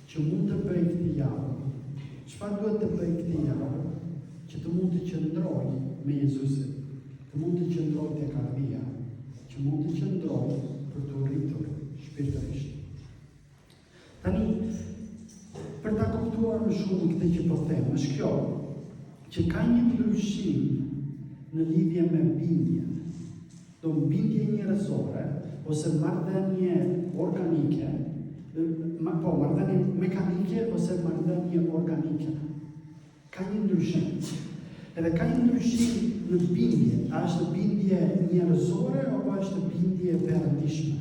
që mund të bëj këtë javë? Çfarë duhet të bëj këtë javë që të mund të qëndroj me Jezusin, të mund të qëndroj tek ardhia, që mund të qëndroj për të rritur shpirtërisht. Tani, për ta kuptuar më shumë këtë që po them, është kjo, që ka një ndryshim në lidhje me bindjen. Do bindje njerëzore ose marrëdhënie organike, marrëdhënie mekanike ose marrëdhënie organike. Ka një ndryshim. Edhe ka një ndryshim në bindje. A është bindje njerëzore apo është bindje perëndishme?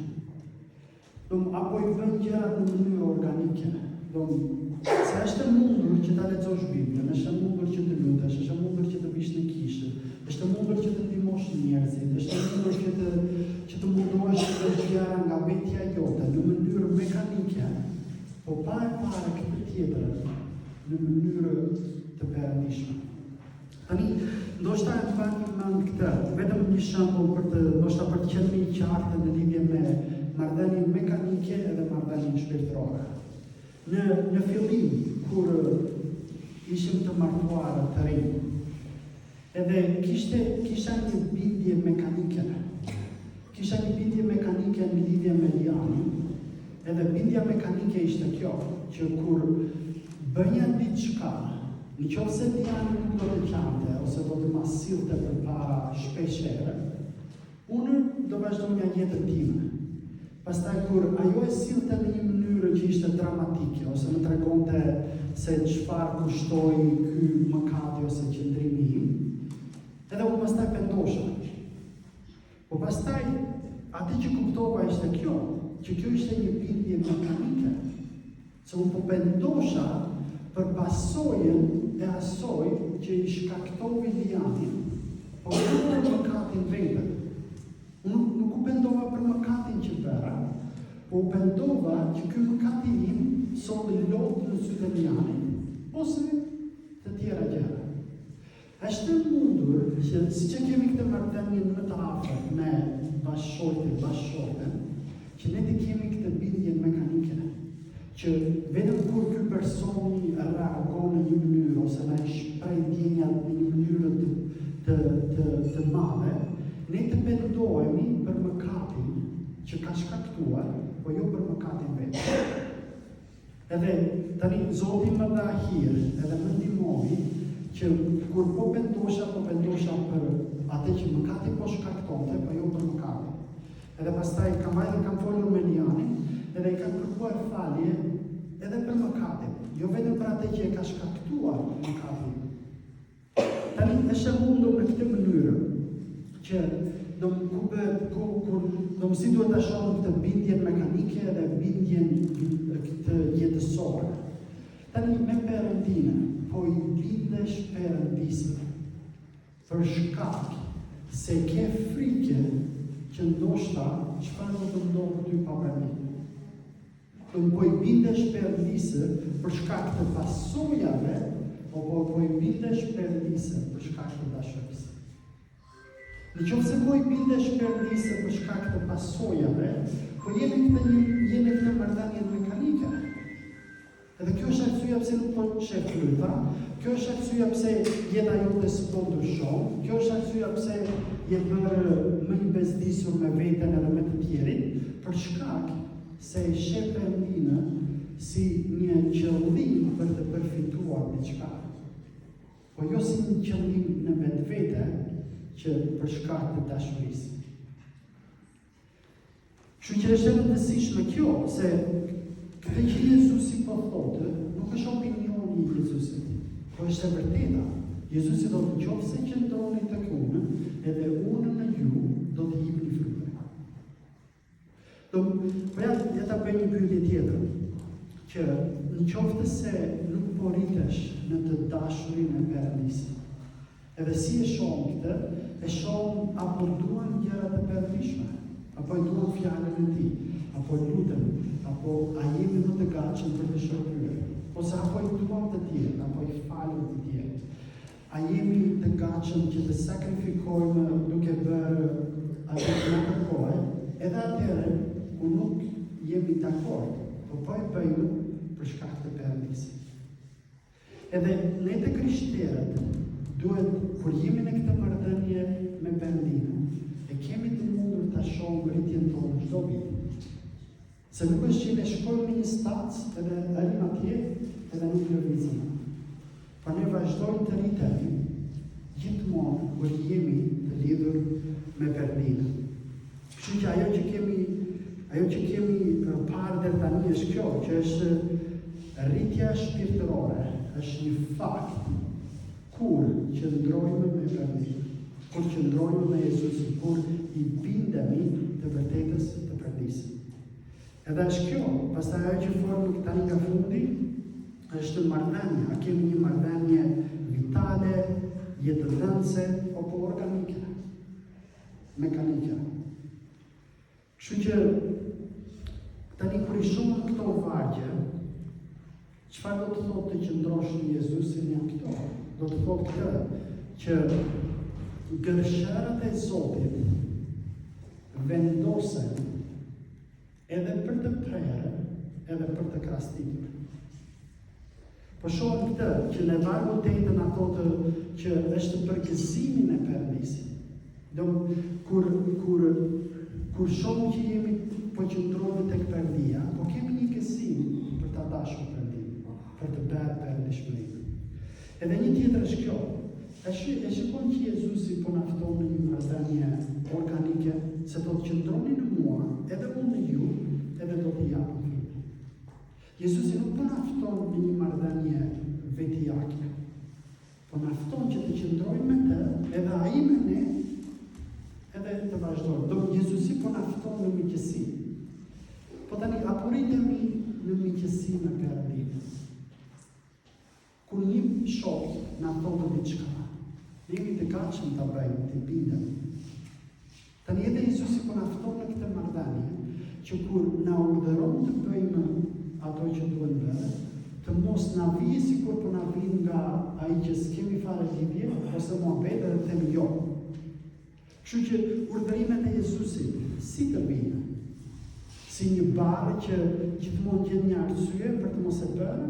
Apo i bën gjërat në mënyrë organike. Se është mundur që ta lexosh Biblën, është mundur që të lutesh, është mundur që të vish në kishë, është mundur që të ndihmosh njerëzit, është mundur që të mundohesh të bësh gjëra nga vetja jote në mënyrë mekanike, po pa e parë këtë tjetër në mënyrë të perëndishme. Tani, ndoshta e bani mend këtë, vetëm një shembull për të qenë më i qartë në lidhje me marrëdhënien mekanike edhe marrëdhënien shpirtërore. Në fillim, kur ishim të martuar të rinj, edhe kisha një bindje mekanike. Kisha një bindje mekanike në lidhje me Lianin, edhe bindja mekanike ishte kjo, që kur bëja diçka, nëse Liani nuk do të qante, ose do të ma sillte përpara shpesh herë, unë do vazhdoja jetën time. Pastaj kur ajo e sillte në një mënyrë që ishte dramatike, ose më tregonte se çfarë kushtoi ky mëkati ose qëndrimi im, edhe unë pastaj pendosha. Po pastaj atë që kuptova ishte kjo, që kjo ishte një bindje mekanike. Se unë po pendosha për pasojën e asoj që i shkaktoi Lianin, po jo për mëkatin vetëm. Unë nuk u pendova për mëkatin që bëra, po u pendova që ky mëkati im solli lot në sytë e Lianit, ose të tjera gjëra. Është mundur që siç e kemi këtë marrëdhënie më të afërt me bashkëshorten, që ne të kemi këtë bindje mekanike, që vetëm kur ky personi reagon në një mënyrë ose na shpreh ndjenjat në një mënyrë të madhe, ne të pendohemi për mëkatin që ka shkaktuar, po jo për mëkatin vetë. Edhe tani Zoti më dha hir, edhe më ndihmoi që kur po pendosha për atë që mëkati po shkaktonte, po jo për mëkatin. Edhe pastaj kam folur me Lianin, edhe i kam kërkuar falje edhe për mëkatin, jo vetëm për atë që e ka shkaktuar mëkatin. Tani është mundur në këtë mënyrë që si duhet të shohim këtë bindjen mekanike dhe bindjen këtë jetësore. Tani me Perëndinë, po i bindesh Perëndisë për shkak se ke frikë që ndoshta çfarë do të ndodhë ty pa Perëndinë. Po i bindesh Perëndisë për shkak të pasojave, apo po i bindesh Perëndisë për shkak të dashurisë. Nëse po i bindesh Perëndisë për shkak të pasojave, po jeni këtë marrëdhënie mekanike. Edhe kjo është arsyeja pse nuk po shef fluta, kjo është arsyeja pse jeta jote s'po ndryshon, kjo është arsyeja pse je bërë më i bezdisur me veten edhe me të tjerin, për shkak se e shef Perëndinën si një qëllim për të përfituar diçka. Po jo si një qëllim në vetvete, që për shkak të dashurisë. Kështu që është e rëndësishme kjo, se këtë që Jezusi po thotë, nuk është opinioni i Jezusit, po është e vërteta. Jezusi do të thotë se qëndroni tek unë, edhe unë në ju do të jepni frutë. Po ja ta bëj një pyetje tjetër, që në qoftë se nuk po rritesh në të dashurinë e Perëndisë, edhe si e shohim këtë, e shohim apo duan gjërat e Perëndishme, apo e duan fjalën e Tij, apo lutem, apo a jemi më të gatshëm për të shërbyer, ose apo i duam të tjerë, apo i falim të tjerë. A jemi të gatshëm që të sakrifikojmë duke bërë atë që na kërkohet, edhe atëherë ku nuk jemi dakord, po e bëjmë për shkak të Perëndisë. Edhe ne të krishterët duhet, kur jemi në këtë marrëdhënie me Perëndinë, e kemi të mundur ta shohim rritjen tonë çdo vit. Se nuk është që ne shkojmë në një stac edhe arrim atje edhe nuk lëvizim. Pa ne vazhdojmë të rritemi gjithmonë kur jemi të lidhur me Perëndinë. Kështu që ajo që kemi parë deri tani është kjo, që është rritja shpirtërore, është një fakt kur qëndrojmë me Perëndinë, kur qëndrojmë me Jezusin, kur i bindemi të vërtetës të Perëndisë. Edhe është kjo, pastaj ajo që folëm tani nga fundi, është marrëdhënia. A kemi një marrëdhënie vitale, jetëdhënëse, apo organike, mekanike. Kështu që tani kur i shohim këto vargje, çfarë do të thotë të qëndrosh në Jezusin janë këto? Do të thotë këtë, që gërshërët e Zotit vendosen edhe për të prerë, edhe për të krastitur. Po shohim këtë, që në vargu 8 ato që është përgëzimin e Perëndisë. Kur shohim që jemi po qëndrojmë tek Perëndia, po kemi një gëzim për ta dashur Perëndinë, për të bërë perëndishmërinë. Edhe një tjetër është kjo. E shikon që Jezusi po na fton në një marrëdhënie organike, se do të qëndroni në mua, edhe unë në ju, edhe do t'i japim frutë. Jezusi nuk po na fton në një marrëdhënie vetjake, po na fton që të qëndrojmë me të, edhe ai me ne, edhe të vazhdojmë. Do Jezusi po na fton në miqësi. Po tani apo rritemi në miqësi me Perëndinë. Kur një shok na thotë diçka, ne jemi të gatshëm ta bëjmë, të bindemi. Tani edhe Jezusi po na fton në këtë marrëdhënie, që kur na urdhëron të bëjmë ato që duhet bërë, të mos na vijë sikur po na vijë nga ai që s'kemi fare lidhje, ose mohabet edhe themi jo. Kështu që urdhërimet e Jezusit si të vinë? Si një barë që gjithmonë gjen një arsye për të mos e bërë,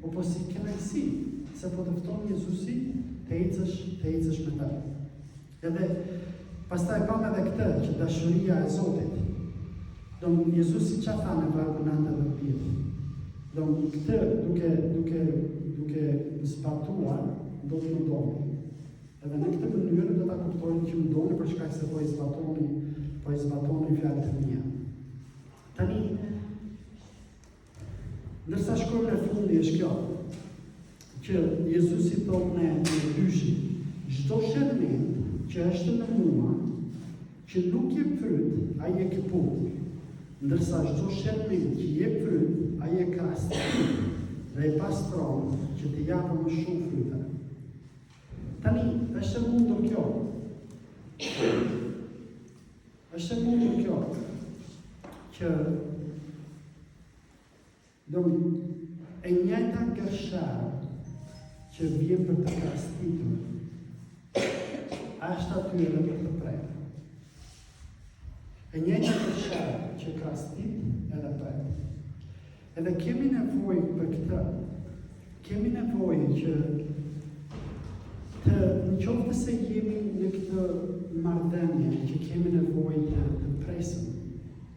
apo si kënaqësi, se po të fton Jezusi të ecësh me të. Edhe pastaj pam edhe këtë, që dashuria e Zotit. Jezusi çfarë tha në vargun 9? Këtë duke zbatuar, do të më doni. Edhe në këtë mënyrë do ta kuptojnë që më doni për shkak se po i zbatoni fjalët e mia. Tani, ndërsa shkojmë në fundi është kjo, që Jezusi thotë në dyshi, çdo shërbimt që është në mua, që nuk jep fryt, ai e kaput. Ndërsa çdo shërbimt që jep fryt, ai e krastron dhe e pastron që të japë më shumë fryte. Tani, është e mundur kjo. Është e mundur kjo, që e njëjta gërshërë që vjen për të krastitur, është aty edhe për të prerë. E njëjta gërshërë që krastit edhe prerë. Edhe kemi nevojë për këtë. Kemi nevojë që në qoftë se jemi në këtë marrëdhënie, që kemi nevojë të presim,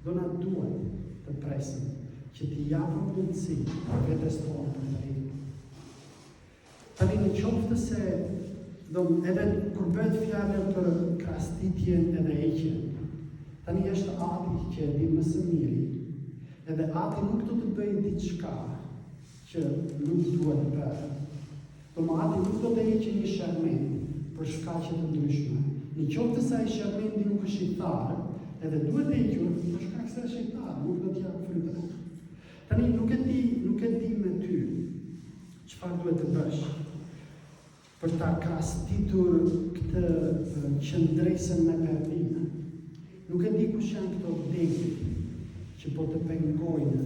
do na duhet të presim, që t'i japim mundësi vetes tonë për të rritur. Tani në qoftë se, edhe kur bëhet fjalë për krastitjen edhe heqjen, tani është Ati që e di më së miri, edhe Ati nuk do të bëjë diçka që nuk duhet bërë. Ati nuk do të heqë një shërbimt për shkaqe të ndryshme. Në qoftë se ai shërbimti nuk është i tharë, edhe duhet të hequr për shkak se është i tharë, nuk do të jap fryte. Tani nuk e di me ty çfarë duhet të bësh për ta krastitur këtë qëndresën me Perëndinë. Nuk e di kush janë këto degët që po të pengojnë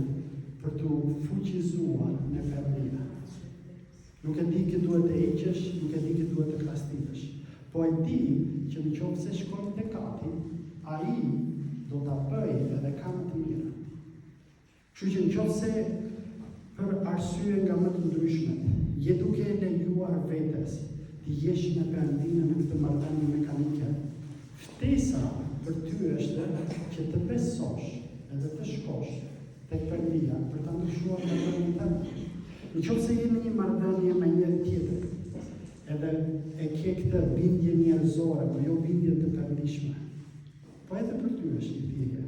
për të fuqizuar në Perëndinë. Nuk e di që duhet të heqësh, nuk e di që duhet të krastitesh. Po e di që në qoftë se shkojmë tek Ati, ai do ta bëjë edhe ka më të mirë. Kështu që në qoftë se për arsye nga më të ndryshmet, je duke e lejuar vetes të jesh me Perëndinë në këtë marrëdhënie mekanike, ftesa për ty është që të besosh edhe të shkosh tek Perëndia për ta ndryshuar marrëdhënien tënde. Nëse je në një marrëdhënie me njëri tjetër, edhe e ke këtë bindje njerëzore, po jo bindje të perëndishme, po edhe për ty është një thirrje.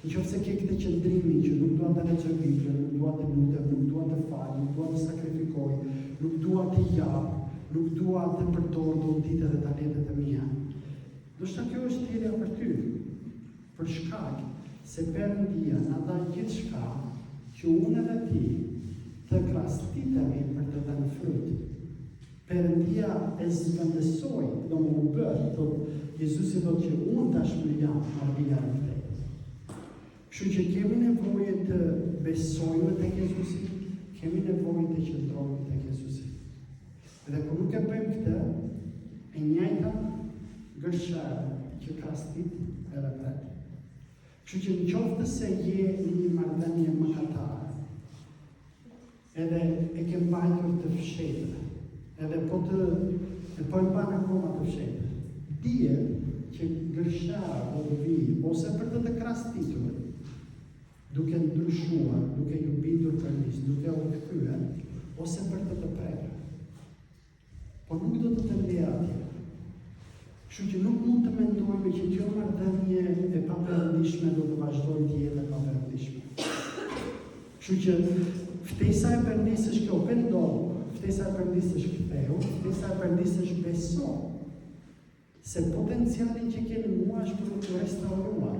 Nëse ke këtë qëndrimin që nuk dua të lexoj Biblën, nuk dua të lutem, nuk dua të fal, nuk dua të sakrifikoj, nuk dua të jap, nuk dua të përdor dhuntitë dhe talentet e mia. Ndoshta kjo është thirrja për ty, për shkak se Perëndia na dha gjithçka që unë edhe ti të krastitemi për të dhënë frut. Perëndia e zvendësoi, do më u bërë, thot Jezusi thotë që unë tashmë jam marrëdhënia e tij. Kështu që kemi nevojë të besojmë tek Jezusi, kemi nevojë të qëndrojmë tek Jezusi. Dhe kur nuk e bëjmë këtë, e njëjta gërshërë që krastit edhe pret. Kështu që nëse se je në një marrëdhënie mëkatare, edhe e ke mbajtur të fshehtër, edhe po e mban akoma të fshehtër, dije që gërshëra do të vijë ose për të krastitur, duke ndryshuar, duke ju bindur Perëndis, duke u kthyer, ose për të prerë. Po nuk do të ndjej atje. Kështu që nuk mund të mendojmë që kjo marrëdhënie e paperëndishme do të vazhdojë të jetë e paperëndishme. Kështu që ftesa e Perëndis është kjo, pendohu, ftesa e Perëndis është ktheu, ftesa e Perëndis është beso. Se potencialin që kemi mua është për të restauruar.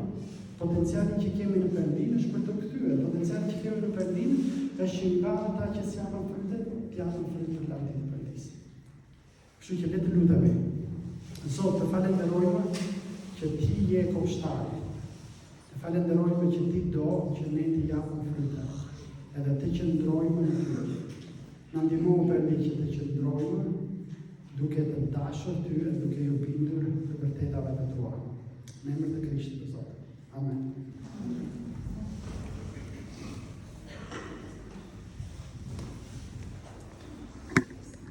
Potencialin që kemi në Perëndinë është për të kthyer. Potencialin që kemi në Perëndinë është që nga ata që s'janë frytë, të japin frytë për lavdin e Perëndisë. Kështu që le të lutemi. Zot, të falenderojmë që ti je kopshtari. Të falenderojmë që ti do që ne të japim frytë, edhe të qëndrojmë në ty. Na ndihmo Perëndi që të qëndrojmë duke të dashur ty e duke ju bindur të vërtetave të tua. Në emër të Krishtit, Zot. Amen.